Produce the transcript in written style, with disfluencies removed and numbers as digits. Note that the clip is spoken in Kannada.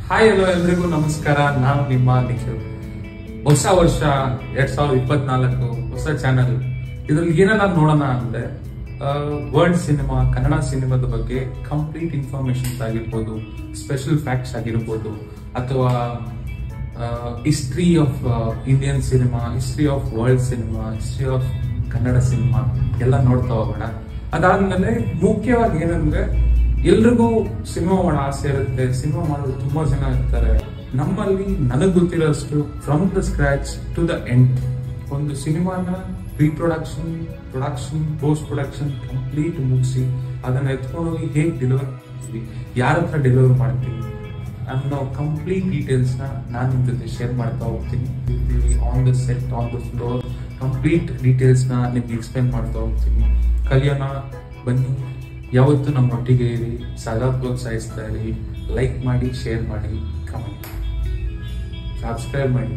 ಹಾಯ್ ಹಲೋ ಎಲ್ರಿಗೂ ನಮಸ್ಕಾರ. ನಾನು ನಿಮ್ಮ ನಿಖಿಲ್. ಹೊಸ ವರ್ಷ 2024 ಹೊಸ ಚಾನಲ್. ಇದ್ರಲ್ಲಿ ಏನನ್ನ ನೋಡೋಣ ಅಂದ್ರೆ ವರ್ಲ್ಡ್ ಸಿನಿಮಾ, ಕನ್ನಡ ಸಿನಿಮಾದ ಬಗ್ಗೆ ಕಂಪ್ಲೀಟ್ ಇನ್ಫಾರ್ಮೇಶನ್ಸ್ ಆಗಿರ್ಬೋದು, ಸ್ಪೆಷಲ್ ಫ್ಯಾಕ್ಟ್ಸ್ ಆಗಿರ್ಬೋದು, ಅಥವಾ history of Indian cinema, history of world cinema, history of Kannada cinema ಎಲ್ಲ ನೋಡ್ತಾ ಹೋಗೋಣ. ಅದಾದ್ಮೇಲೆ ಮುಖ್ಯವಾಗಿ ಏನಂದ್ರೆ ಎಲ್ರಿಗೂ ಸಿನಿಮಾ ಮಾಡೋ ಆಸೆ ಇರುತ್ತೆ, ಸಿನಿಮಾ ಮಾಡೋದು ತುಂಬಾ ಜನ ಇರ್ತಾರೆ. ನಮ್ಮಲ್ಲಿ ನನಗ್ ಗೊತ್ತಿರೋಷ್ಟು from the scratch to the end ಒಂದು ಸಿನಿಮಾನ ಪ್ರೊಡಕ್ಷನ್, ಪೋಸ್ಟ್ ಪ್ರೊಡಕ್ಷನ್ ಕಂಪ್ಲೀಟ್ ಮುಗಿಸಿ ಅದನ್ನ ಎತ್ಕೊಂಡೋಗಿ ಹೇಗೆ ಡೆಲಿವರ್ ಮಾಡ್ತೀವಿ, ಯಾರ ಹತ್ರ ಡೆಲಿವರ್ ಮಾಡ್ತೀವಿ ಅನ್ನೋ ಕಂಪ್ಲೀಟ್ ಡೀಟೇಲ್ಸ್ ನಾನು ನಿಮ್ ಜೊತೆ ಶೇರ್ ಮಾಡ್ತಾ ಹೋಗ್ತೀನಿ. On the set, on the floor complete details ನಿಮ್ಗೆ ಎಕ್ಸ್ಪ್ಲೈನ್ ಮಾಡ್ತಾ ಹೋಗ್ತೀನಿ. ಕಲಿಯೋಣ ಬನ್ನಿ. ಯಾವತ್ತು ನಮ್ಮೊಟ್ಟಿಗೆ ಇರಿ, ಸದಾ ಪ್ರೋತ್ಸಾಹಿಸ್ತಾ ಇರಿ. ಲೈಕ್ ಮಾಡಿ, ಶೇರ್ ಮಾಡಿ, ಕಮೆಂಟ್, ಸಬ್ಸ್ಕ್ರೈಬ್ ಮಾಡಿ.